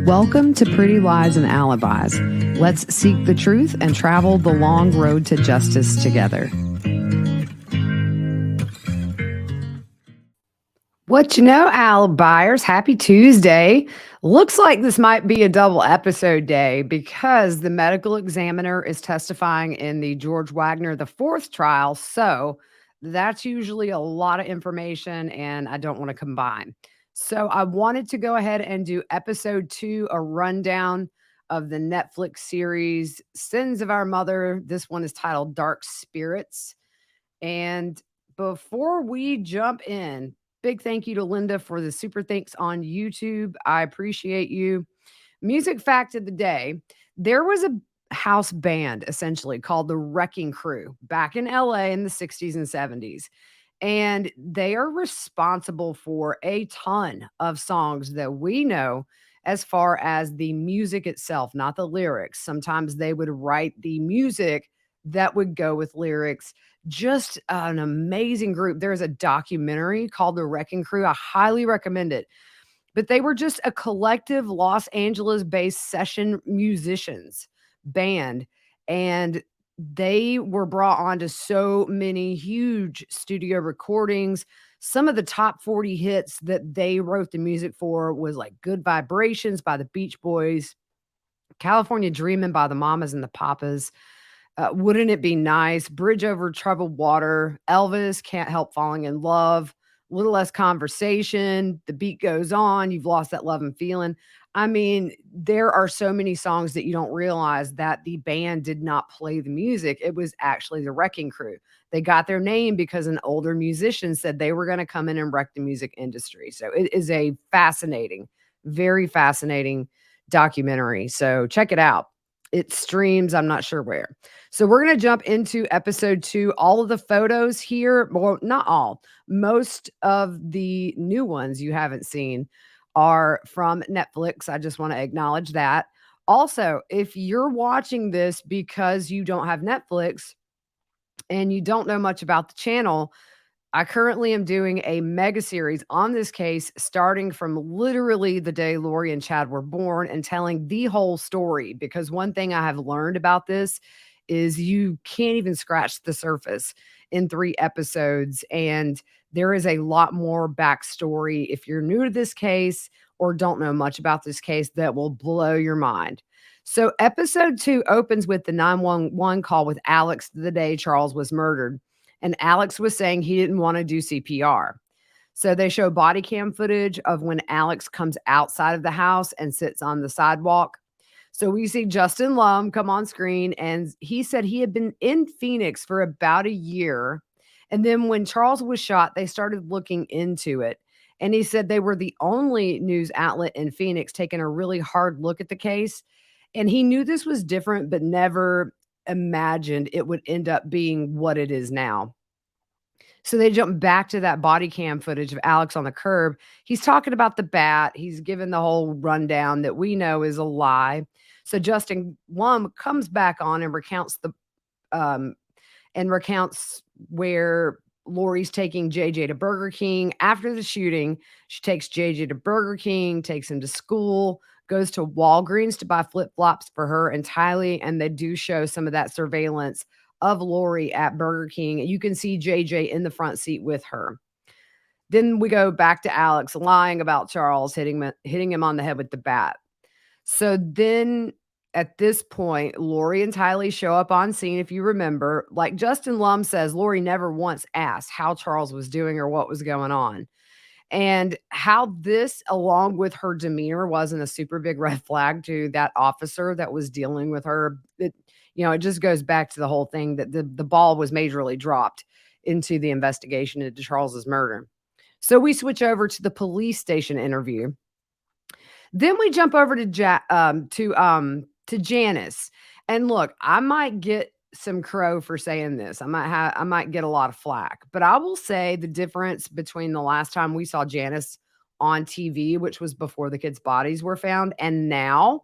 Welcome to Pretty Lies and Alibis. Let's seek the truth and travel the long road to justice together. What you know, Alibis? Happy Tuesday. Looks like this might be a double episode day because the medical examiner is testifying in the George Wagner the fourth trial. So that's usually a lot of information, and I don't want to combine. So I wanted to go ahead and do episode 2, a rundown of the Netflix series Sins of Our Mother. This one is titled Dark Spirits. And before we jump in, big thank you to Linda for the super thanks on YouTube. I appreciate you. Music fact of the day: there was a house band essentially called the Wrecking Crew back in LA in the 60s and 70s. And they are responsible for a ton of songs that we know as far as the music itself, not the lyrics. Sometimes they would write the music that would go with lyrics. Just an amazing group. There's a documentary called The Wrecking Crew. I highly recommend it. But they were just a collective Los Angeles based session musicians band. And they were brought on to so many huge studio recordings. Some of the top 40 hits that they wrote the music for was like Good Vibrations by the Beach Boys, California Dreamin' by the Mamas and the Papas, Wouldn't It Be Nice, Bridge Over Troubled Water, Elvis, Can't Help Falling in Love, Little Less Conversation, The Beat Goes On, You've Lost That Love and Feeling. I mean, there are so many songs that you don't realize that the band did not play the music. It was actually the Wrecking Crew. They got their name because an older musician said they were going to come in and wreck the music industry. So it is a fascinating, very fascinating documentary. So check it out. It streams, I'm not sure where. So we're going to jump into episode 2. All of the photos here, well, not all, most of the new ones you haven't seen are from Netflix. I just want to acknowledge that. Also, if you're watching this because you don't have Netflix and you don't know much about the channel, I currently am doing a mega series on this case, starting from literally the day Lori and Chad were born and telling the whole story. Because one thing I have learned about this is you can't even scratch the surface in 3 episodes. And there is a lot more backstory if you're new to this case or don't know much about this case that will blow your mind. So, episode 2 opens with the 911 call with Alex the day Charles was murdered. And Alex was saying he didn't want to do CPR. So they show body cam footage of when Alex comes outside of the house and sits on the sidewalk. So we see Justin Lum come on screen, and he said he had been in Phoenix for about a year. And then when Charles was shot, they started looking into it. And he said they were the only news outlet in Phoenix taking a really hard look at the case. And he knew this was different, but never imagined it would end up being what it is now. So they jump back to that body cam footage of Alex on the curb. He's talking about the bat. He's given the whole rundown that we know is a lie. So Justin Lum comes back on and um recounts where Lori's taking JJ to Burger King after the shooting. She takes JJ to Burger King, takes him to school, goes to Walgreens to buy flip-flops for her and Tylee, and they do show some of that surveillance of Lori at Burger King. You can see JJ in the front seat with her. Then we go back to Alex lying about Charles hitting him on the head with the bat. So then at this point, Lori and Tylee show up on scene, if you remember. Like Justin Lum says, Lori never once asked how Charles was doing or what was going on. And how this, along with her demeanor, wasn't a super big red flag to that officer that was dealing with her. It just goes back to the whole thing that the ball was majorly dropped into the investigation into Charles's murder. So we switch over to the police station interview. Then we jump over to Janice. And look, I might get some crow for saying this. I might get a lot of flack, but I will say the difference between the last time we saw Janice on TV, which was before the kids' bodies were found, and now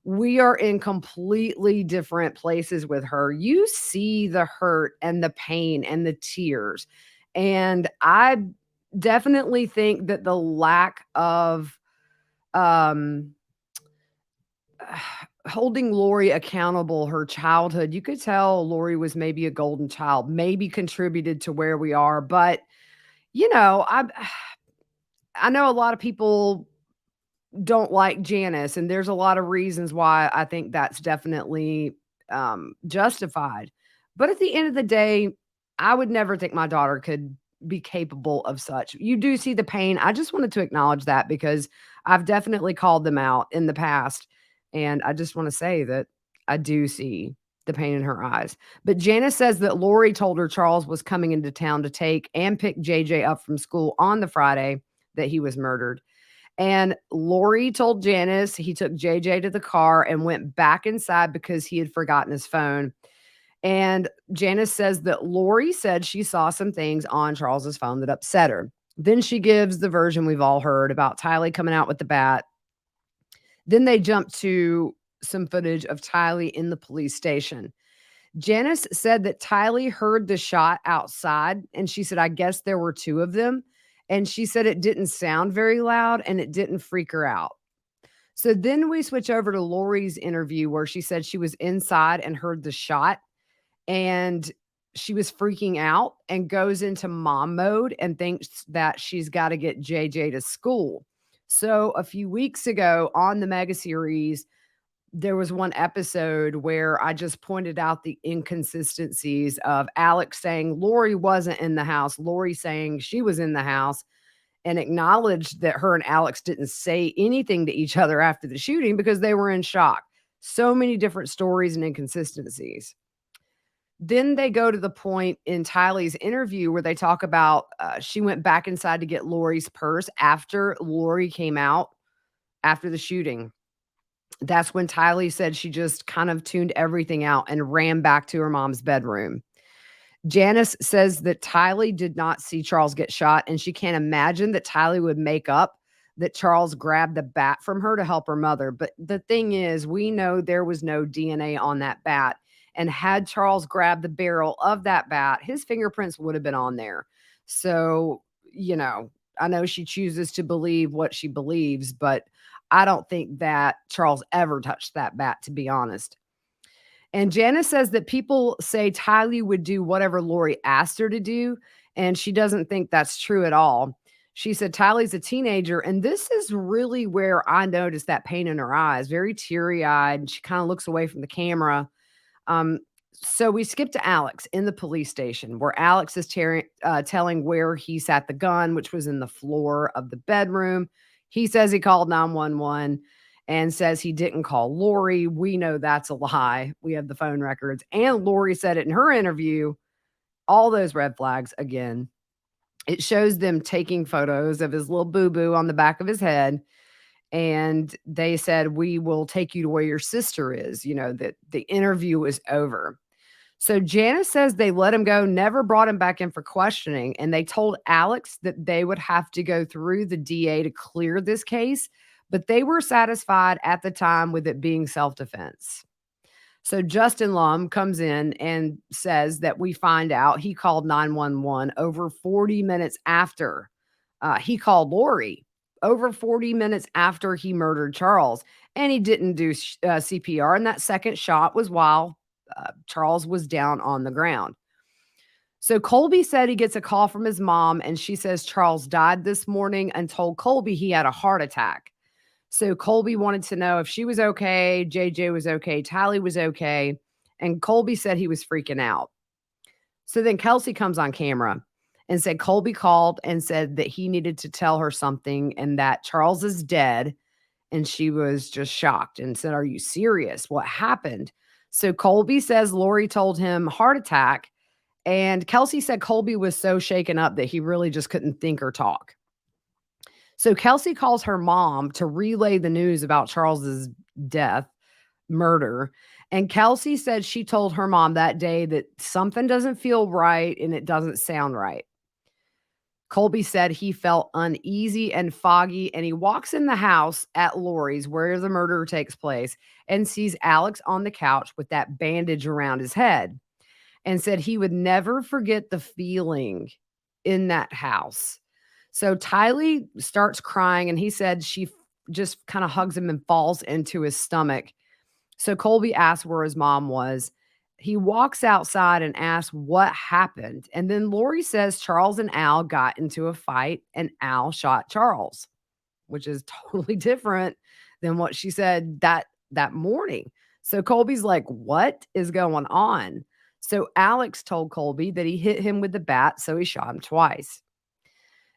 we are in completely different places with her. You see the hurt and the pain and the tears. And I definitely think that the lack of holding Lori accountable, her childhood, you could tell Lori was maybe a golden child, maybe contributed to where we are, but, you know, I know a lot of people don't like Janice, and there's a lot of reasons why I think that's definitely, justified. But at the end of the day, I would never think my daughter could be capable of such. You do see the pain. I just wanted to acknowledge that because I've definitely called them out in the past, and I just wanna say that I do see the pain in her eyes. But Janice says that Lori told her Charles was coming into town to take and pick JJ up from school on the Friday that he was murdered. And Lori told Janice he took JJ to the car and went back inside because he had forgotten his phone. And Janice says that Lori said she saw some things on Charles's phone that upset her. Then she gives the version we've all heard about Tylee coming out with the bat. Then they jump to some footage of Tylee in the police station. Janice said that Tylee heard the shot outside, and she said, I guess there were two of them. And she said it didn't sound very loud and it didn't freak her out. So then we switch over to Lori's interview where she said she was inside and heard the shot and she was freaking out and goes into mom mode and thinks that she's got to get JJ to school. So a few weeks ago on the mega series, there was one episode where I just pointed out the inconsistencies of Alex saying Lori wasn't in the house, Lori saying she was in the house, and acknowledged that her and Alex didn't say anything to each other after the shooting because they were in shock. So many different stories and inconsistencies. Then they go to the point in Tylee's interview where they talk about she went back inside to get Lori's purse after Lori came out after the shooting. That's when Tylee said she just kind of tuned everything out and ran back to her mom's bedroom. Janice says that Tylee did not see Charles get shot, and she can't imagine that Tylee would make up that Charles grabbed the bat from her to help her mother. But the thing is, we know there was no DNA on that bat. And had Charles grabbed the barrel of that bat, his fingerprints would have been on there. So, you know, I know she chooses to believe what she believes, but I don't think that Charles ever touched that bat, to be honest. And Janice says that people say Tylee would do whatever Lori asked her to do, and she doesn't think that's true at all. She said Tylee's a teenager, and this is really where I noticed that pain in her eyes, very teary eyed. She kind of looks away from the camera. Um, so we skip to Alex in the police station where Alex is telling where he sat the gun, which was in the floor of the bedroom. He says he called 911 and says he didn't call Lori. We know that's a lie. We have the phone records. And Lori said it in her interview. All those red flags again. It shows them taking photos of his little boo boo on the back of his head. And they said, we will take you to where your sister is, you know, that the interview was over. So Janice says they let him go, never brought him back in for questioning. And they told Alex that they would have to go through the DA to clear this case, but they were satisfied at the time with it being self-defense. So Justin Lum comes in and says that we find out he called 911 over 40 minutes after he called Lori, over 40 minutes after he murdered Charles. And he didn't do CPR. And that second shot was while Charles was down on the ground. So Colby said he gets a call from his mom, and she says Charles died this morning and told Colby he had a heart attack. So Colby wanted to know if she was okay, JJ was okay, Tylee was okay, and Colby said he was freaking out. So then Kelsey comes on camera and said Colby called and said that he needed to tell her something and that Charles is dead. And she was just shocked and said, are you serious? What happened? So Colby says Lori told him heart attack. And Kelsey said Colby was so shaken up that he really just couldn't think or talk. So Kelsey calls her mom to relay the news about Charles's death, murder. And Kelsey said she told her mom that day that something doesn't feel right and it doesn't sound right. Colby said he felt uneasy and foggy, and he walks in the house at Lori's where the murder takes place and sees Alex on the couch with that bandage around his head and said he would never forget the feeling in that house. So Tylee starts crying, and he said she just kind of hugs him and falls into his stomach. So Colby asks where his mom was. He walks outside and asks what happened. And then Lori says Charles and Al got into a fight and Al shot Charles, which is totally different than what she said that morning. So Colby's like, "What is going on?" So Alex told Colby that he hit him with the bat, so he shot him twice.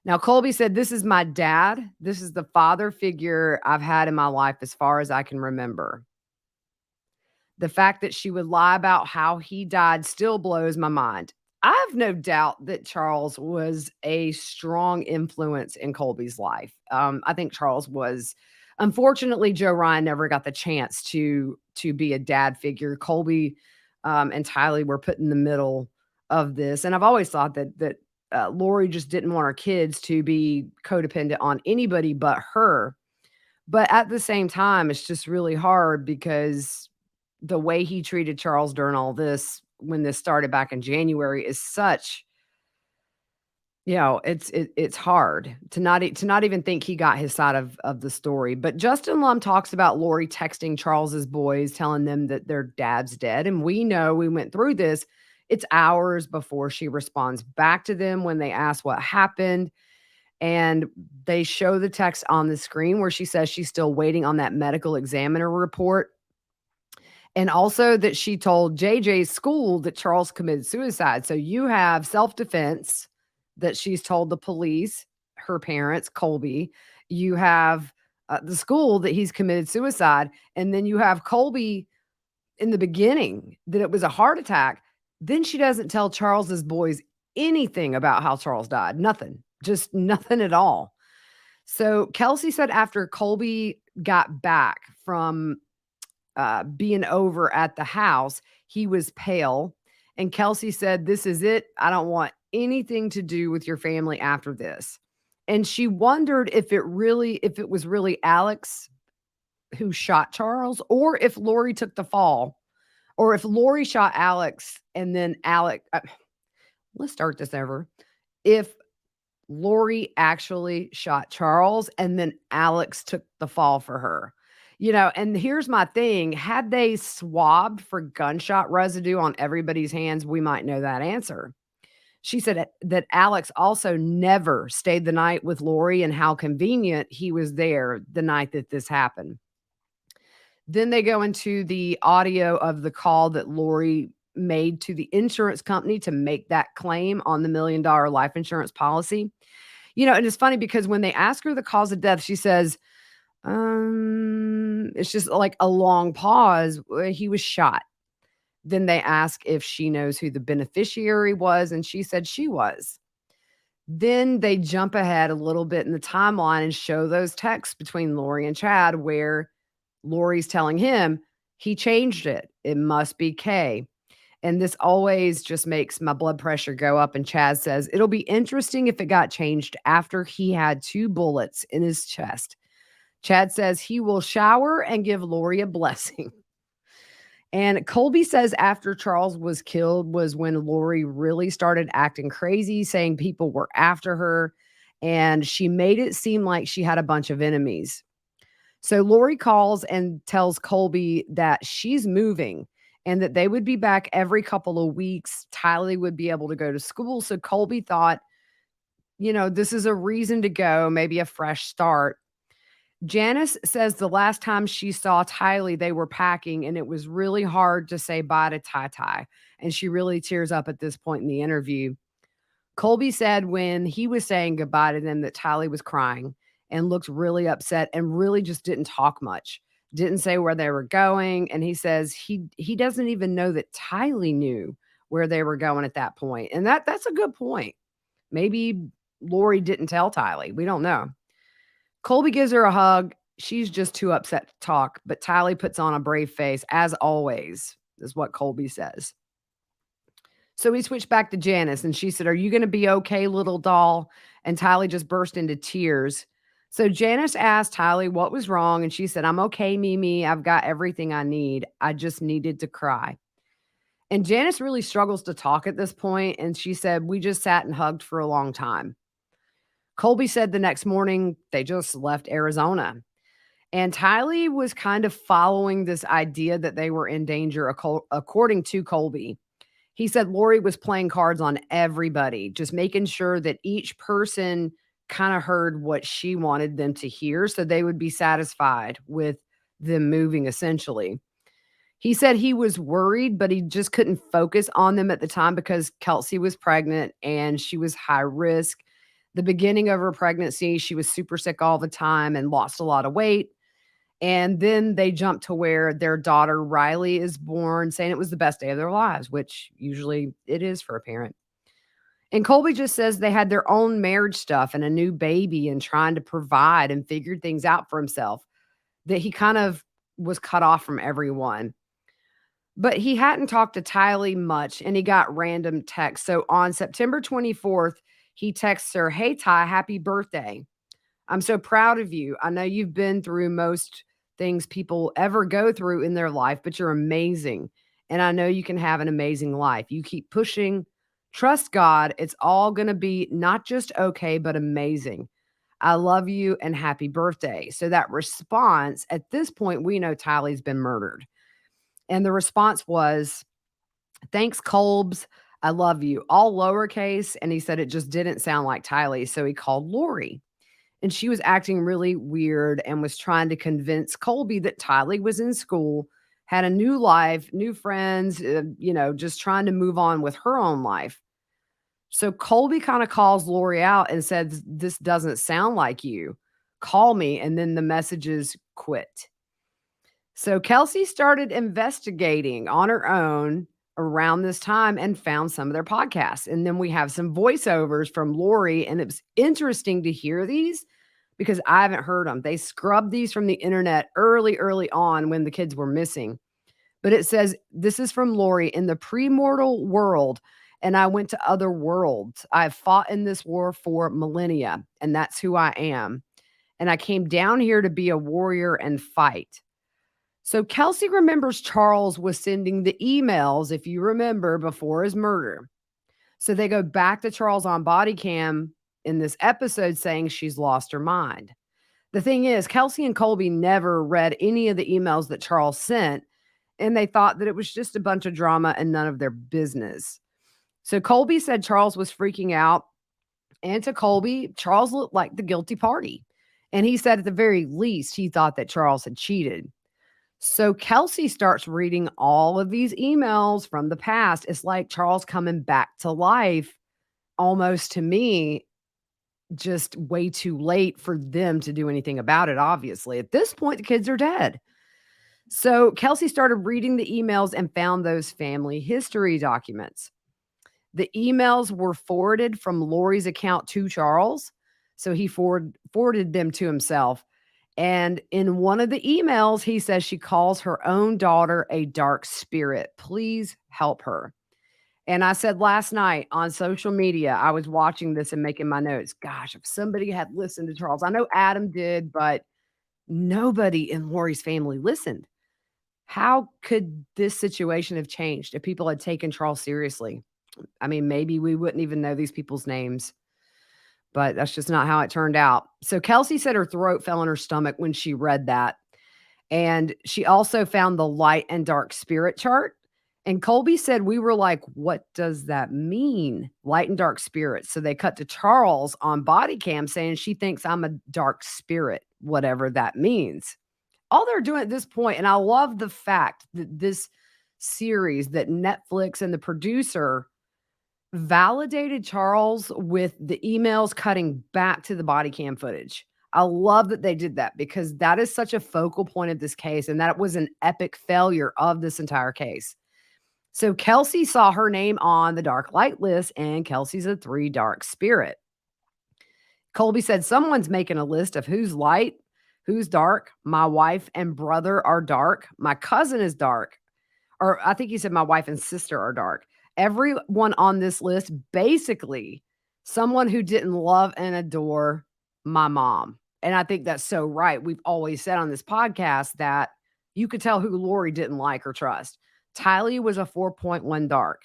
Now Colby said, "This is my dad. This is the father figure I've had in my life as far as I can remember. The fact that she would lie about how he died still blows my mind." I have no doubt that Charles was a strong influence in Colby's life. I think Charles was, unfortunately, Joe Ryan never got the chance to be a dad figure. Colby and Tylee were put in the middle of this, and I've always thought that Lori just didn't want her kids to be codependent on anybody but her. But at the same time, it's just really hard because the way he treated Charles during all this, when this started back in January, is such, it's hard to not even think he got his side of the story. But Justin Lum talks about Lori texting Charles's boys, telling them that their dad's dead, and we know, we went through this. It's hours before she responds back to them when they ask what happened, and they show the text on the screen where she says she's still waiting on that medical examiner report. And also that she told JJ's school that Charles committed suicide. So you have self-defense that she's told the police, her parents, Colby. You have the school that he's committed suicide. And then you have Colby in the beginning that it was a heart attack. Then she doesn't tell Charles's boys anything about how Charles died. Nothing, just nothing at all. So Kelsey said after Colby got back from being over at the house, he was pale. And Kelsey said, "This is it. I don't want anything to do with your family after this." And she wondered if it was really Alex who shot Charles, or if Lori took the fall, or if Lori shot Alex and then let's start this over. If Lori actually shot Charles and then Alex took the fall for her. And here's my thing. Had they swabbed for gunshot residue on everybody's hands, we might know that answer. She said that Alex also never stayed the night with Lori, and how convenient he was there the night that this happened. Then they go into the audio of the call that Lori made to the insurance company to make that claim on the $1 million life insurance policy. And it's funny because when they ask her the cause of death, she says, it's just like a long pause. He was shot. Then they ask if she knows who the beneficiary was, and she said she was. Then they jump ahead a little bit in the timeline and show those texts between Lori and Chad where Lori's telling him he changed it. It must be K. And this always just makes my blood pressure go up. And Chad says, "It'll be interesting if it got changed after he had 2 bullets in his chest." Chad says he will shower and give Lori a blessing. And Colby says after Charles was killed was when Lori really started acting crazy, saying people were after her. And she made it seem like she had a bunch of enemies. So Lori calls and tells Colby that she's moving and that they would be back every couple of weeks. Tylee would be able to go to school. So Colby thought, this is a reason to go, maybe a fresh start. Janice says the last time she saw Tylee, they were packing, and it was really hard to say bye to Ty Ty. And she really tears up at this point in the interview. Colby said when he was saying goodbye to them that Tylee was crying and looked really upset and really just didn't talk much, didn't say where they were going. And he says he doesn't even know that Tylee knew where they were going at that point. And that's a good point. Maybe Lori didn't tell Tylee. We don't know. Colby gives her a hug. She's just too upset to talk, but Tylee puts on a brave face, as always, is what Colby says. So we switched back to Janice, and she said, "Are you going to be okay, little doll?" And Tylee just burst into tears. So Janice asked Tylee what was wrong, and she said, "I'm okay, Mimi. I've got everything I need. I just needed to cry." And Janice really struggles to talk at this point, and she said, "We just sat and hugged for a long time." Colby said the next morning they just left Arizona. And Tylee was kind of following this idea that they were in danger, according to Colby. He said Lori was playing cards on everybody, just making sure that each person kind of heard what she wanted them to hear so they would be satisfied with them moving essentially. He said he was worried, but he just couldn't focus on them at the time because Kelsey was pregnant and she was high risk. The beginning of her pregnancy, she was super sick all the time and lost a lot of weight. And then they jumped to where their daughter Riley is born, saying it was the best day of their lives, which usually it is for a parent. And Colby just says they had their own marriage stuff and a new baby and trying to provide and figured things out for himself, that he kind of was cut off from everyone. But he hadn't talked to Tylee much and he got random texts. So on September 24th, he texts her, "Hey, Ty, happy birthday. I'm so proud of you. I know you've been through most things people ever go through in their life, but you're amazing. And I know you can have an amazing life. You keep pushing. Trust God. It's all going to be not just okay, but amazing. I love you and happy birthday." So that response, at this point, we know Tylee's been murdered. And the response was, "Thanks, Colbs. I love you." All lowercase. And he said it just didn't sound like Tylee. So he called Lori. And she was acting really weird and was trying to convince Colby that Tylee was in school, had a new life, new friends, just trying to move on with her own life. So Colby kind of calls Lori out and says, "This doesn't sound like you. Call me." And then the messages quit. So Kelsey started investigating on her own around this time and found some of their podcasts. And then we have some voiceovers from Lori, and it was interesting to hear these because I haven't heard them. They scrubbed these from the internet early on when the kids were missing. But it says, "This is from Lori. In the premortal world, and I went to other worlds. I've fought in this war for millennia, and that's who I am. And I came down here to be a warrior and fight." So Kelsey remembers Charles was sending the emails, if you remember, before his murder. So they go back to Charles on body cam in this episode saying she's lost her mind. The thing is, Kelsey and Colby never read any of the emails that Charles sent, and they thought that it was just a bunch of drama and none of their business. So Colby said Charles was freaking out. And to Colby, Charles looked like the guilty party. And he said at the very least, he thought that Charles had cheated. So Kelsey starts reading all of these emails from the past. It's like Charles coming back to life, almost to me, just way too late for them to do anything about it, obviously. At this point, the kids are dead. So Kelsey started reading the emails and found those family history documents. The emails were forwarded from Lori's account to Charles. So he forwarded them to himself. And in one of the emails, he says she calls her own daughter a dark spirit. Please help her. And I said last night on social media, I was watching this and making my notes. Gosh, if somebody had listened to Charles, I know Adam did, but nobody in Lori's family listened. How could this situation have changed if people had taken Charles seriously? I mean, maybe we wouldn't even know these people's names, but that's just not how it turned out. So Kelsey said her throat fell in her stomach when she read that. And she also found the light and dark spirit chart. And Colby said, we were like, what does that mean? Light and dark spirits. So they cut to Charles on body cam saying she thinks I'm a dark spirit, whatever that means. All they're doing at this point, and I love the fact that this series, that Netflix and the producer validated Charles with the emails cutting back to the body cam footage. I love that they did that because that is such a focal point of this case, and that was an epic failure of this entire case. So Kelsey saw her name on the dark light list, and Kelsey's a 3 dark spirit. Colby said someone's making a list of who's light, who's dark. My wife and brother are dark. My cousin is dark. Or I think he said my wife and sister are dark. Everyone on this list, basically someone who didn't love and adore my mom. And I think that's so right. We've always said on this podcast that you could tell who Lori didn't like or trust. Tylee was a 4.1 dark.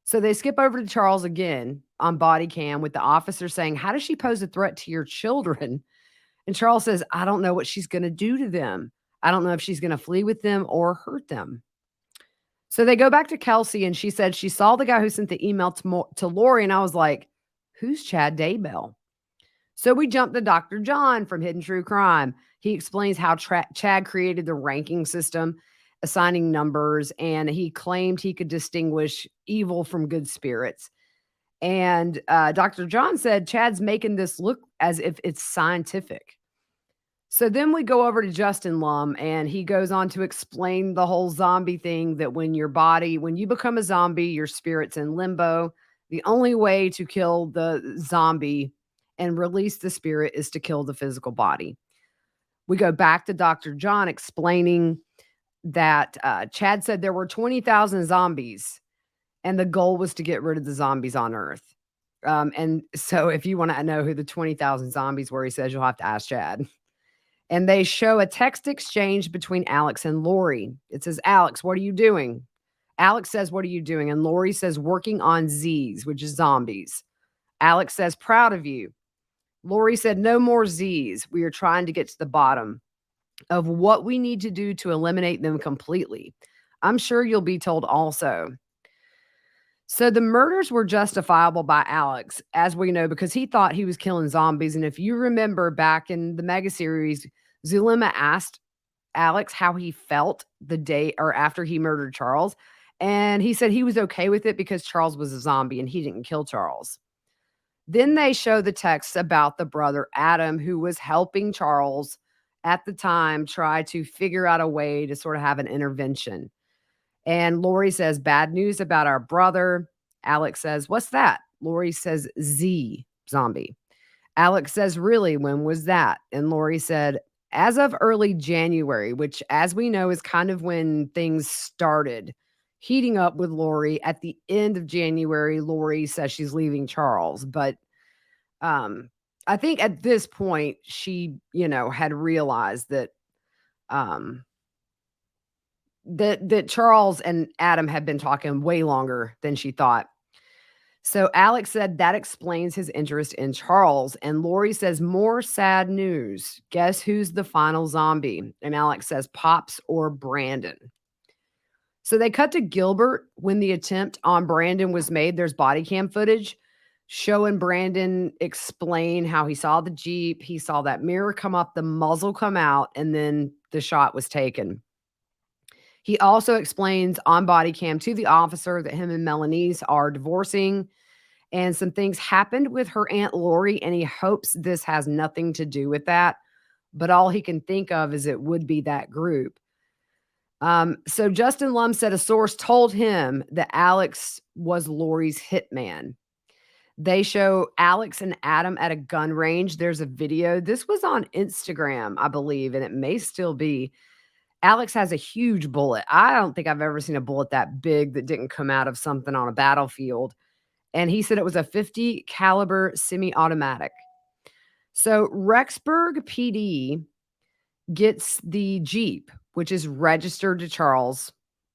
So they skip over to Charles again on body cam with the officer saying, how does she pose a threat to your children? And Charles says, I don't know what she's going to do to them. I don't know if she's going to flee with them or hurt them. So they go back to Kelsey, and she said she saw the guy who sent the email to Lori. And I was like, who's Chad Daybell? So we jump to Dr. John from Hidden True Crime. He explains how Chad created the ranking system, assigning numbers, and he claimed he could distinguish evil from good spirits. And Dr. John said Chad's making this look as if it's scientific. So then we go over to Justin Lum, and he goes on to explain the whole zombie thing, that when you become a zombie, your spirit's in limbo. The only way to kill the zombie and release the spirit is to kill the physical body. We go back to Dr. John explaining that Chad said there were 20,000 zombies, and the goal was to get rid of the zombies on Earth. And so if you want to know who the 20,000 zombies were, he says you'll have to ask Chad. And they show a text exchange between Alex and Lori. It says, Alex, what are you doing? Alex says, what are you doing? And Lori says, working on Z's, which is zombies. Alex says, proud of you. Lori said, no more Z's. We are trying to get to the bottom of what we need to do to eliminate them completely. I'm sure you'll be told also. So the murders were justifiable by Alex, as we know, because he thought he was killing zombies. And if you remember back in the mega series, Zulema asked Alex how he felt the day or after he murdered Charles. And he said he was okay with it because Charles was a zombie and he didn't kill Charles. Then they show the text about the brother Adam, who was helping Charles at the time try to figure out a way to sort of have an intervention. And Lori says, bad news about our brother. Alex says, what's that? Lori says, Z, zombie. Alex says, really? When was that? And Lori said, as of early January, which, as we know, is kind of when things started heating up with Lori. At the end of January, Lori says she's leaving Charles. But I think at this point, she, had realized that that Charles and Adam had been talking way longer than she thought. So Alex said that explains his interest in Charles. And Lori says, more sad news. Guess who's the final zombie? And Alex says, Pops or Brandon. So they cut to Gilbert when the attempt on Brandon was made. There's body cam footage showing Brandon explain how he saw the Jeep. He saw that mirror come up, the muzzle come out, and then the shot was taken. He also explains on body cam to the officer that him and Melanie's are divorcing and some things happened with her Aunt Lori, and he hopes this has nothing to do with that. But all he can think of is it would be that group. So Justin Lum said a source told him that Alex was Lori's hitman. They show Alex and Adam at a gun range. There's a video. This was on Instagram, I believe, and it may still be. Alex has a huge bullet. I don't think I've ever seen a bullet that big that didn't come out of something on a battlefield. And he said it was a 50 caliber semi-automatic. So Rexburg PD gets the Jeep, which is registered to Charles,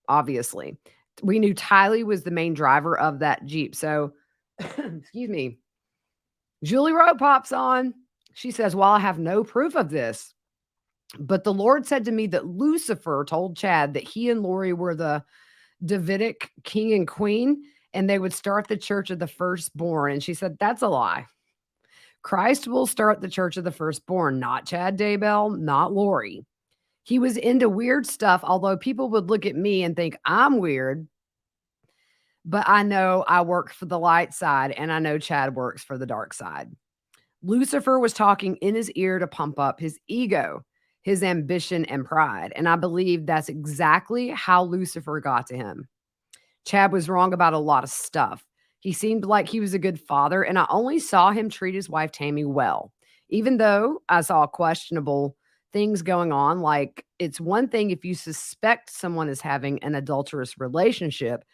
obviously. We knew Tylee was the main driver of that Jeep. So, excuse me, Julie Rowe pops on. She says, well, I have no proof of this. But the Lord said to me that Lucifer told Chad that he and Lori were the Davidic king and queen, and they would start the church of the firstborn. And she said, that's a lie. Christ will start the church of the firstborn, not Chad Daybell, not Lori. He was into weird stuff, although people would look at me and think I'm weird. But I know I work for the light side, and I know Chad works for the dark side. Lucifer was talking in his ear to pump up his ego, his ambition and pride. And I believe that's exactly how Lucifer got to him. Chad was wrong about a lot of stuff. He seemed like he was a good father, and I only saw him treat his wife Tammy well, even though I saw questionable things going on. Like, it's one thing if you suspect someone is having an adulterous relationship.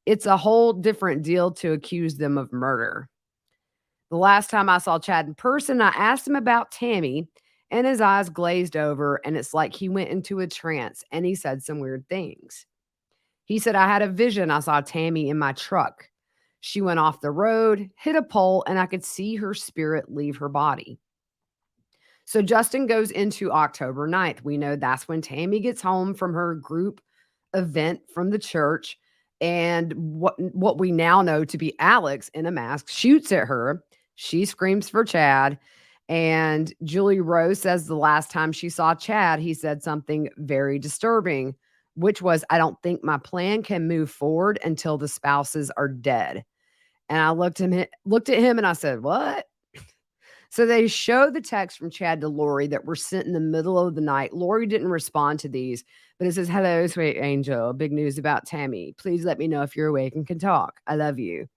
It's a whole different deal to accuse them of murder. The last time I saw Chad in person, I asked him about Tammy, and his eyes glazed over, and it's like he went into a trance, and he said some weird things. He said, I had a vision. I saw Tammy in my truck. She went off the road, hit a pole, and I could see her spirit leave her body. So Justin goes into October 9th. We know that's when Tammy gets home from her group event from the church. And what we now know to be Alex in a mask shoots at her. She screams for Chad. And Julie Rose says the last time she saw Chad, he said something very disturbing, which was, I don't think my plan can move forward until the spouses are dead. And I looked at him and I said, what? So they show the text from Chad to Lori that were sent in the middle of the night. Lori didn't respond to these, but it says, hello, sweet angel. Big news about Tammy. Please let me know if you're awake and can talk. I love you.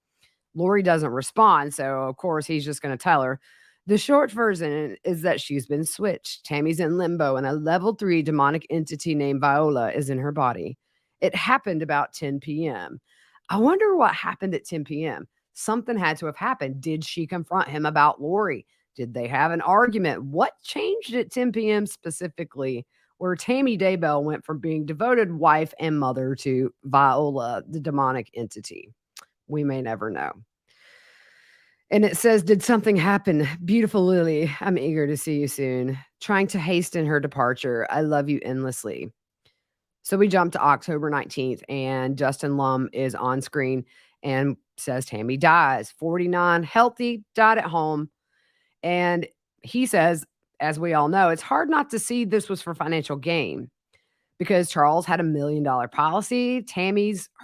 Lori doesn't respond. So, of course, he's just going to tell her. The short version is that she's been switched. Tammy's in limbo, and a level 3 demonic entity named Viola is in her body. It happened about 10 p.m. I wonder what happened at 10 p.m. Something had to have happened. Did she confront him about Lori? Did they have an argument? What changed at 10 p.m. specifically, where Tammy Daybell went from being devoted wife and mother to Viola, the demonic entity? We may never know. And it says, did something happen? Beautiful Lily, I'm eager to see you soon. Trying to hasten her departure. I love you endlessly. So we jump to October 19th, and Justin Lum is on screen and says Tammy dies. 49, healthy, died at home. And he says, as we all know, it's hard not to see this was for financial gain, because Charles had $1 million policy.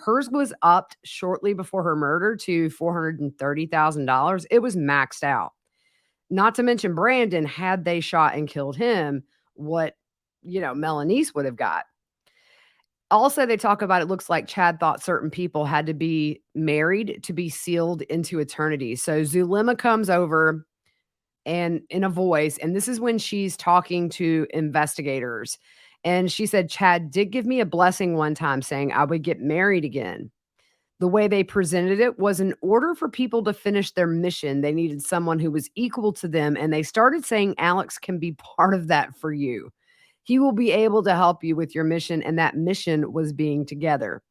Hers was upped shortly before her murder to $430,000. It was maxed out. Not to mention Brandon, had they shot and killed him, what, Melanice would have got. Also, they talk about, it looks like Chad thought certain people had to be married to be sealed into eternity. So Zulema comes over and in a voice, and this is when she's talking to investigators. And she said, Chad did give me a blessing one time saying I would get married again. The way they presented it was, in order for people to finish their mission, they needed someone who was equal to them. And they started saying Alex can be part of that for you. He will be able to help you with your mission. And that mission was being together.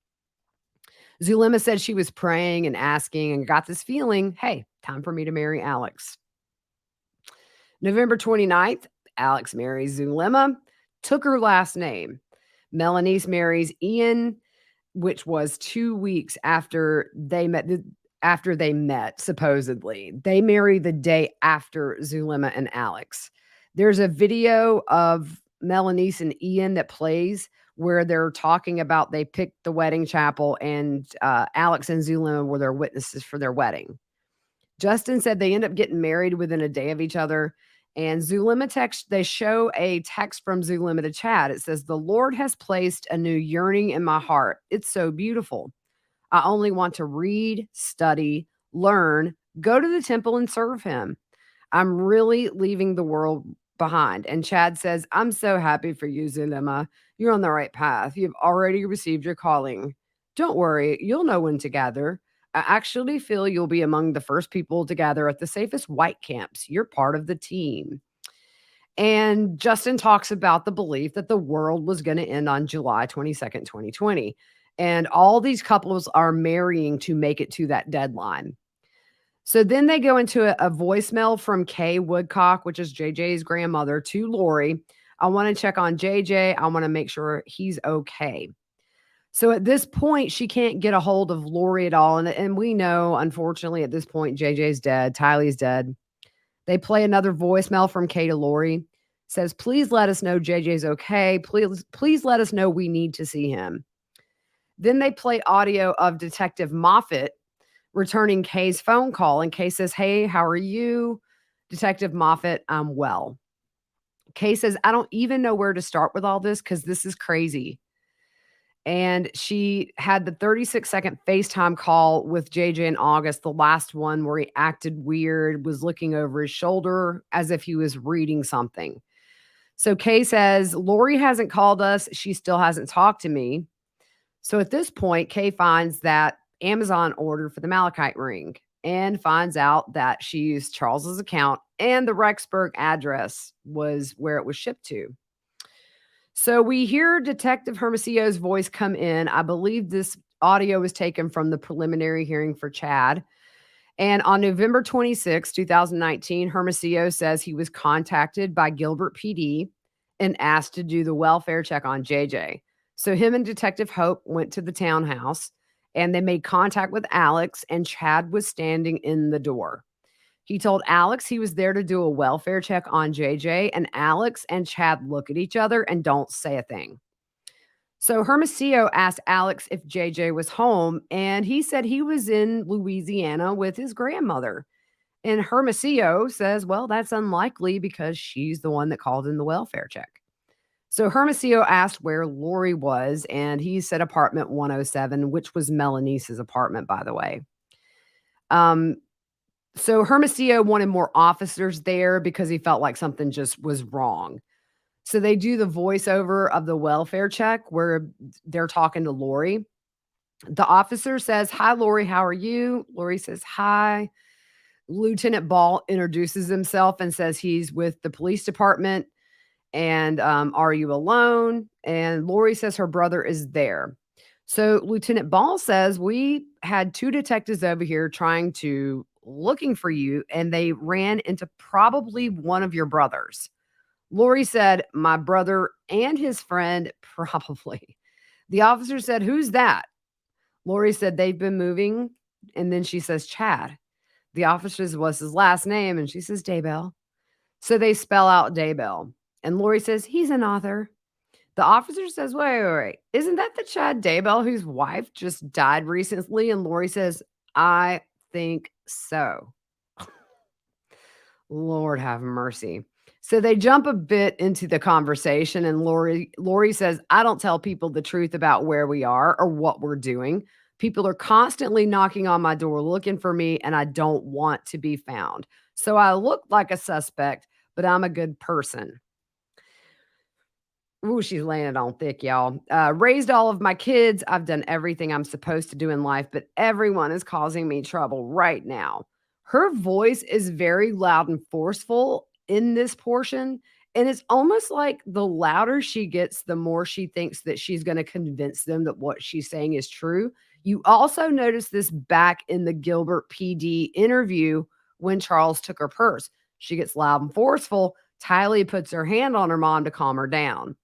Zulema said she was praying and asking and got this feeling, hey, time for me to marry Alex. November 29th, Alex marries Zulema, took her last name. Melanice marries Ian, which was 2 weeks after they met, supposedly. They marry the day after Zulema and Alex. There's a video of Melanice and Ian that plays where they're talking about they picked the wedding chapel, and Alex and Zulema were their witnesses for their wedding. Justin said they end up getting married within a day of each other. And they show a text from Zulema to Chad. It says, the Lord has placed a new yearning in my heart. It's so beautiful. I only want to read, study, learn, go to the temple and serve him. I'm really leaving the world behind. And Chad says, I'm so happy for you, Zulema. You're on the right path. You've already received your calling. Don't worry, you'll know when to gather. I actually feel you'll be among the first people to gather at the safest white camps. You're part of the team. And Justin talks about the belief that the world was going to end on July 22nd, 2020. And all these couples are marrying to make it to that deadline. So then they go into a voicemail from Kay Woodcock, which is JJ's grandmother, to Lori. I want to check on JJ. I want to make sure he's okay. So at this point, she can't get a hold of Lori at all. And we know, unfortunately, at this point, JJ's dead. Tylee's dead. They play another voicemail from Kay to Lori. Says, please let us know JJ's okay. Please let us know we need to see him. Then they play audio of Detective Moffat returning Kay's phone call. And Kay says, hey, how are you? Detective Moffat, I'm well. Kay says, I don't even know where to start with all this because this is crazy. And she had the 36-second FaceTime call with JJ in August, the last one where he acted weird, was looking over his shoulder as if he was reading something. So Kay says, Lori hasn't called us. She still hasn't talked to me. So at this point, Kay finds that Amazon order for the Malachite ring and finds out that she used Charles's account and the Rexburg address was where it was shipped to. So we hear Detective Hermosillo's voice come in. I believe this audio was taken from the preliminary hearing for Chad. And on November 26, 2019, Hermosillo says he was contacted by Gilbert PD and asked to do the welfare check on JJ. So him and Detective Hope went to the townhouse and they made contact with Alex, and Chad was standing in the door. He told Alex he was there to do a welfare check on JJ, and Alex and Chad look at each other and don't say a thing. So Hermosillo asked Alex if JJ was home, and he said he was in Louisiana with his grandmother. And Hermosillo says, well, that's unlikely because she's the one that called in the welfare check. So Hermosillo asked where Lori was, and he said apartment 107, which was Melanie's apartment, by the way. So Hermosillo wanted more officers there because he felt like something just was wrong. So they do the voiceover of the welfare check where they're talking to Lori. The officer says, "Hi, Lori, how are you?" Lori says, "Hi." Lieutenant Ball introduces himself and says he's with the police department. And are you alone? And Lori says her brother is there. So Lieutenant Ball says, we had two detectives over here looking for you, and they ran into probably one of your brothers. Lori said, my brother and his friend, probably. The officer said, who's that? Lori said, they've been moving. And then she says, Chad. The officer says, what's his last name? And she says, Daybell. So they spell out Daybell. And Lori says, he's an author. The officer says, wait. Isn't that the Chad Daybell whose wife just died recently? And Lori says, I think so. Lord have mercy. So they jump a bit into the conversation, and Lori says, I don't tell people the truth about where we are or what we're doing. People are constantly knocking on my door looking for me, and I don't want to be found. So I look like a suspect, but I'm a good person. Ooh, she's laying it on thick, y'all. Raised all of my kids. I've done everything I'm supposed to do in life, but everyone is causing me trouble right now. Her voice is very loud and forceful in this portion. And it's almost like the louder she gets, the more she thinks that she's going to convince them that what she's saying is true. You also notice this back in the Gilbert PD interview when Charles took her purse. She gets loud and forceful. Tylee puts her hand on her mom to calm her down.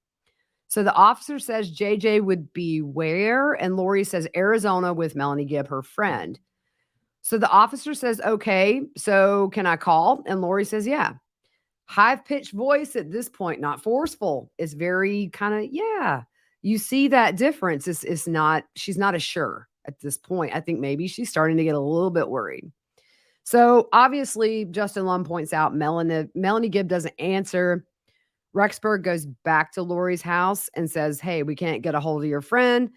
So the officer says JJ would be where? And Lori says Arizona with Melanie Gibb, her friend. So the officer says, okay, so can I call? And Lori says, yeah. High-pitched voice at this point, not forceful. It's very kind of, yeah. You see that difference. It's not, she's not as sure at this point. I think maybe she's starting to get a little bit worried. So obviously, Justin Lum points out Melanie Gibb doesn't answer. Rexburg goes back to Lori's house and says, hey, we can't get a hold of your friend.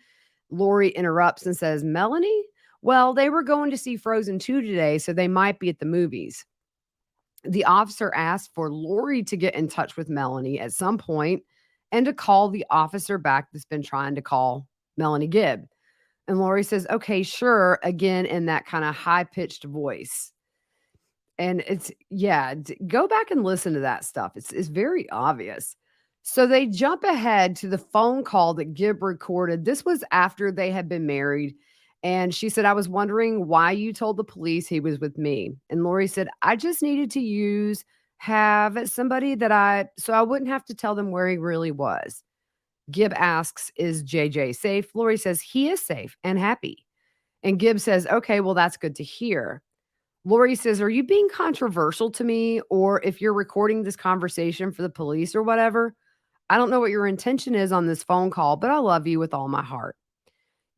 Lori interrupts and says, Melanie? Well, they were going to see Frozen 2 today, so they might be at the movies. The officer asked for Lori to get in touch with Melanie at some point and to call the officer back that's been trying to call Melanie Gibb. And Lori says, okay, sure, again in that kind of high-pitched voice. And go back and listen to that stuff. It's very obvious. So they jump ahead to the phone call that Gibb recorded. This was after they had been married. And she said, I was wondering why you told the police he was with me. And Lori said, I just needed to have somebody so I wouldn't have to tell them where he really was. Gibb asks, is JJ safe? Lori says, he is safe and happy. And Gibb says, okay, well, that's good to hear. Lori says, are you being controversial to me? Or if you're recording this conversation for the police or whatever, I don't know what your intention is on this phone call, but I love you with all my heart.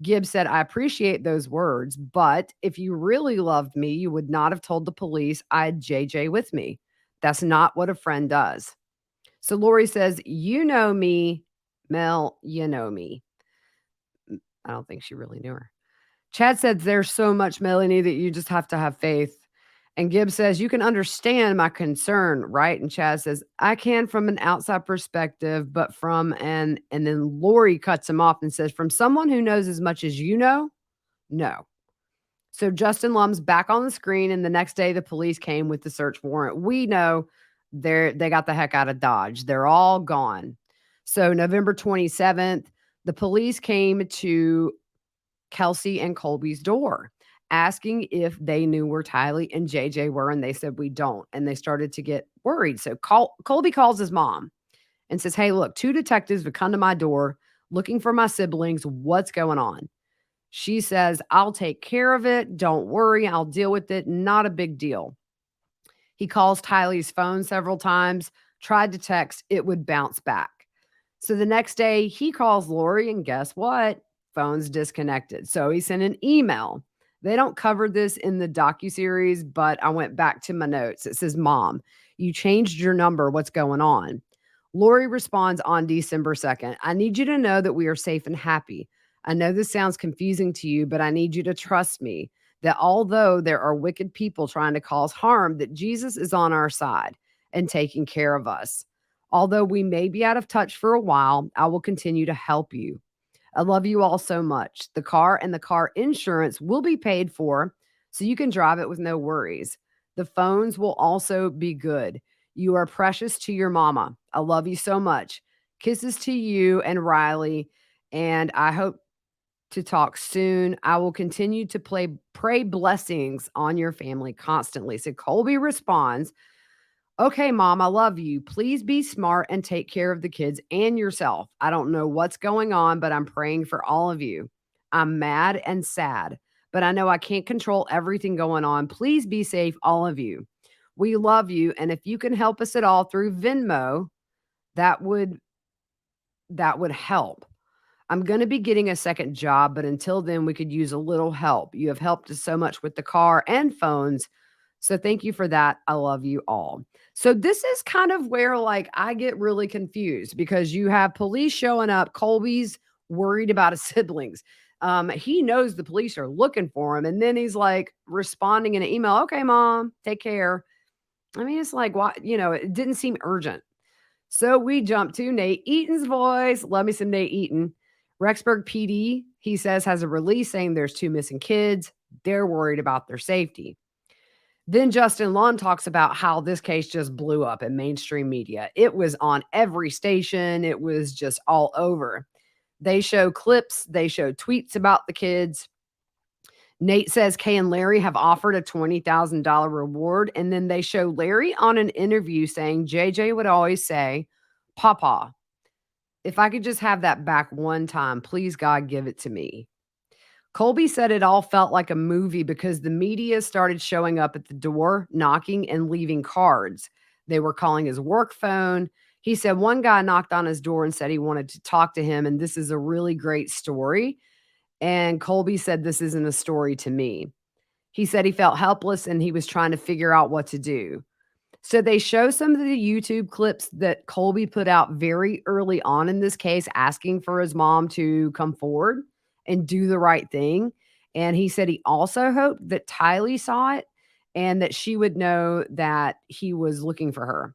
Gibb said, I appreciate those words, but if you really loved me, you would not have told the police I had JJ with me. That's not what a friend does. So Lori says, you know me, Mel, you know me. I don't think she really knew her. Chad said, there's so much, Melanie, that you just have to have faith. And Gibb says, you can understand my concern, right? And Chad says, I can from an outside perspective, but and then Lori cuts him off and says, from someone who knows as much as you know, no. So Justin Lum's back on the screen, and the next day the police came with the search warrant. We know they got the heck out of Dodge. They're all gone. So November 27th, the police came to Kelsey and Colby's door, asking if they knew where Tylee and JJ were, and they said, "We don't." And they started to get worried. So Colby calls his mom and says, "Hey, look, 2 detectives have come to my door looking for my siblings. What's going on?" She says, "I'll take care of it. Don't worry. I'll deal with it. Not a big deal." He calls Tylee's phone several times, tried to text, it would bounce back. So the next day, he calls Lori, and guess what? Phone's disconnected. So he sent an email. They don't cover this in the docuseries, but I went back to my notes. It says, "Mom, you changed your number. What's going on?" Lori responds on December 2nd. "I need you to know that we are safe and happy. I know this sounds confusing to you, but I need you to trust me that although there are wicked people trying to cause harm, that Jesus is on our side and taking care of us. Although we may be out of touch for a while, I will continue to help you. I love you all so much. The car and the car insurance will be paid for, so you can drive it with no worries. The phones will also be good. You are precious to your mama. I love you so much. Kisses to you and Riley, and I hope to talk soon. I will continue to pray blessings on your family constantly." So Colby responds, "Okay, mom, I love you. Please be smart and take care of the kids and yourself. I don't know what's going on, but I'm praying for all of you. I'm mad and sad, but I know I can't control everything going on. Please be safe, all of you. We love you. And if you can help us at all through Venmo, that would help. I'm going to be getting a second job, but until then, we could use a little help. You have helped us so much with the car and phones. So thank you for that. I love you all." So this is kind of where like I get really confused because you have police showing up. Colby's worried about his siblings. He knows the police are looking for him. And then he's like responding in an email, "Okay, mom, take care." I mean, it's like, why, it didn't seem urgent. So we jump to Nate Eaton's voice. Love me some Nate Eaton. Rexburg PD, he says, has a release saying there's 2 missing kids. They're worried about their safety. Then Justin Long talks about how this case just blew up in mainstream media. It was on every station. It was just all over. They show clips. They show tweets about the kids. Nate says Kay and Larry have offered a $20,000 reward. And then they show Larry on an interview saying JJ would always say, "Papa, if I could just have that back one time, please God, give it to me." Colby said it all felt like a movie because the media started showing up at the door, knocking and leaving cards. They were calling his work phone. He said one guy knocked on his door and said he wanted to talk to him, and this is a really great story. And Colby said, "This isn't a story to me." He said he felt helpless and he was trying to figure out what to do. So they show some of the YouTube clips that Colby put out very early on in this case, asking for his mom to come forward and do the right thing. And he said he also hoped that Tylee saw it and that she would know that he was looking for her.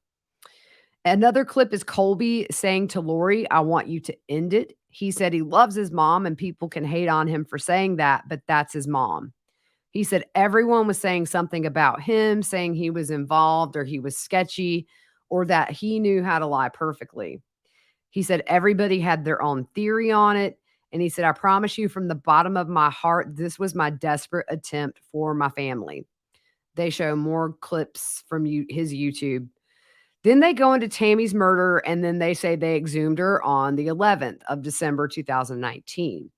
Another clip is Colby saying to Lori, "I want you to end it." He said he loves his mom and people can hate on him for saying that, but that's his mom. He said everyone was saying something about him, saying he was involved or he was sketchy or that he knew how to lie perfectly. He said everybody had their own theory on it. And he said, "I promise you from the bottom of my heart, this was my desperate attempt for my family." They show more clips from his YouTube. Then they go into Tammy's murder and then they say they exhumed her on the 11th of December 2019.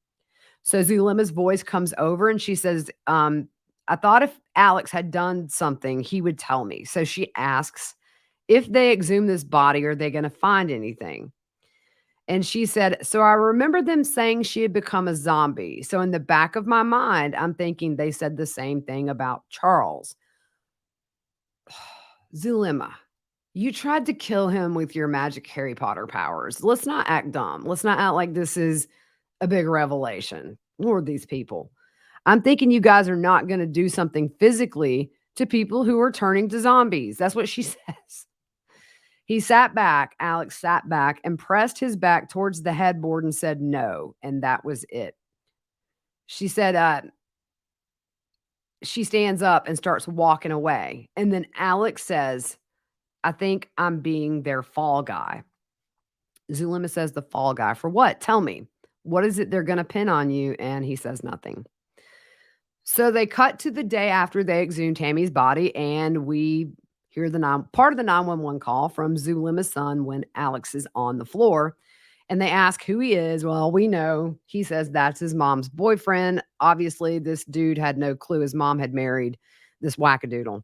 So Zulima's voice comes over and she says, "I thought if Alex had done something, he would tell me." So she asks, if they exhume this body, are they going to find anything? And she said, "So I remember them saying she had become a zombie. So in the back of my mind, I'm thinking they said the same thing about Charles." Zulima, you tried to kill him with your magic Harry Potter powers. Let's not act dumb. Let's not act like this is a big revelation. Lord, these people. I'm thinking you guys are not going to do something physically to people who are turning to zombies. That's what she says. He sat back, Alex sat back and pressed his back towards the headboard and said no. And that was it. She said, she stands up and starts walking away. And then Alex says, "I think I'm being their fall guy." Zulima says, "The fall guy for what? Tell me. What is it they're going to pin on you?" And he says nothing. So they cut to the day after they exhumed Tammy's body, and we hear part of the 911 call from Zulima's son when Alex is on the floor. And they ask who he is. Well, we know. He says that's his mom's boyfriend. Obviously, this dude had no clue his mom had married this wackadoodle.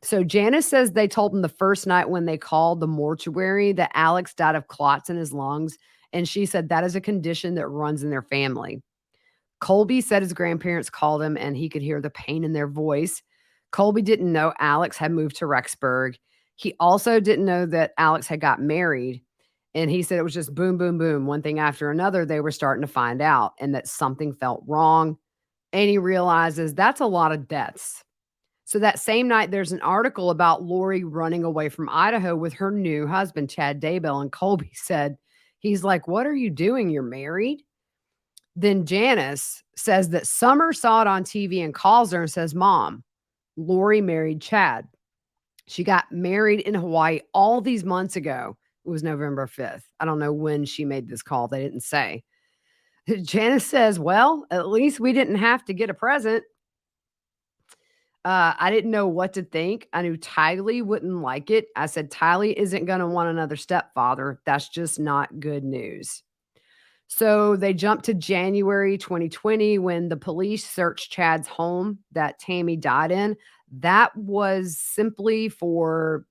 So Janice says they told him the first night when they called the mortuary that Alex died of clots in his lungs. And she said that is a condition that runs in their family. Colby said his grandparents called him and he could hear the pain in their voice. Colby didn't know Alex had moved to Rexburg. He also didn't know that Alex had got married. And he said it was just boom, boom, boom. One thing after another, they were starting to find out and that something felt wrong. And he realizes that's a lot of deaths. So that same night, there's an article about Lori running away from Idaho with her new husband, Chad Daybell. And Colby said, he's like, "What are you doing? You're married?" Then Janice says that Summer saw it on TV and calls her and says, "Mom, Lori married Chad. She got married in Hawaii all these months ago." It was November 5th. I don't know when she made this call. They didn't say. Janice says, "Well, at least we didn't have to get a present." I didn't know what to think. I knew Tylee wouldn't like it. I said, "Tylee isn't going to want another stepfather. That's just not good news." So they jumped to January 2020 when the police searched Chad's home that Tammy died in. That was simply for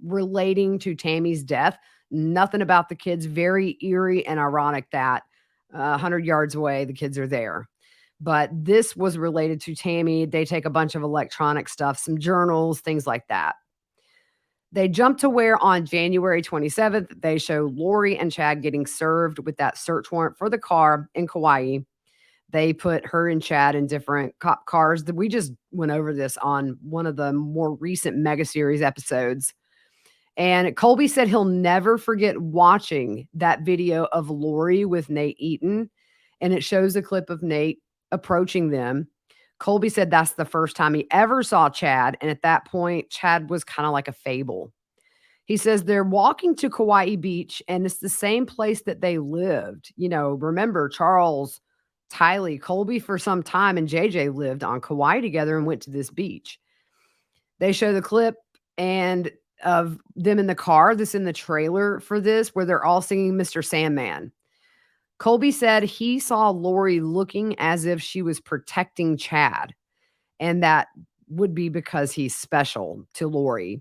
relating to Tammy's death. Nothing about the kids. Very eerie and ironic that 100 yards away, the kids are there. But this was related to Tammy. They take a bunch of electronic stuff, some journals, things like that. They jump to where on January 27th, they show Lori and Chad getting served with that search warrant for the car in Kauai. They put her and Chad in different cop cars. We just went over this on one of the more recent mega series episodes. And Colby said he'll never forget watching that video of Lori with Nate Eaton. And it shows a clip of Nate approaching them. Colby said that's the first time he ever saw Chad. And at that point, Chad was kind of like a fable. He says they're walking to Kauai Beach and it's the same place that they lived. You know, remember Charles, Tylee, Colby for some time and JJ lived on Kauai together and went to this beach. They show the clip and of them in the car, this in the trailer for this, where they're all singing Mr. Sandman. Colby said he saw Lori looking as if she was protecting Chad, and that would be because he's special to Lori.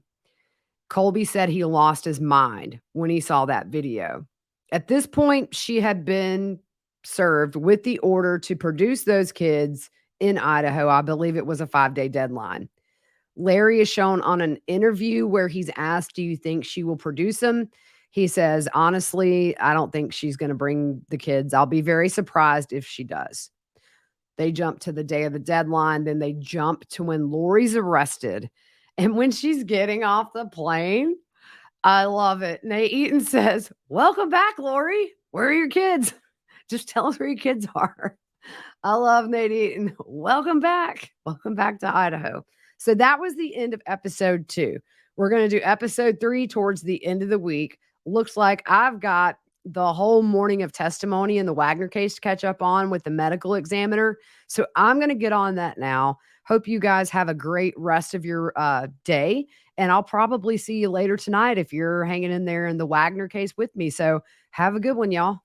Colby said he lost his mind when he saw that video. At this point, she had been served with the order to produce those kids in Idaho. I believe it was a 5-day deadline. Larry is shown on an interview where he's asked, "Do you think she will produce them?" He says, "Honestly, I don't think she's going to bring the kids. I'll be very surprised if she does." They jump to the day of the deadline. Then they jump to when Lori's arrested. And when she's getting off the plane, I love it. Nate Eaton says, "Welcome back, Lori. Where are your kids? Just tell us where your kids are." I love Nate Eaton. Welcome back. Welcome back to Idaho. So that was the end of episode 2. We're going to do episode 3 towards the end of the week. Looks like I've got the whole morning of testimony in the Wagner case to catch up on with the medical examiner. So I'm going to get on that now. Hope you guys have a great rest of your day. And I'll probably see you later tonight if you're hanging in there in the Wagner case with me. So have a good one, y'all.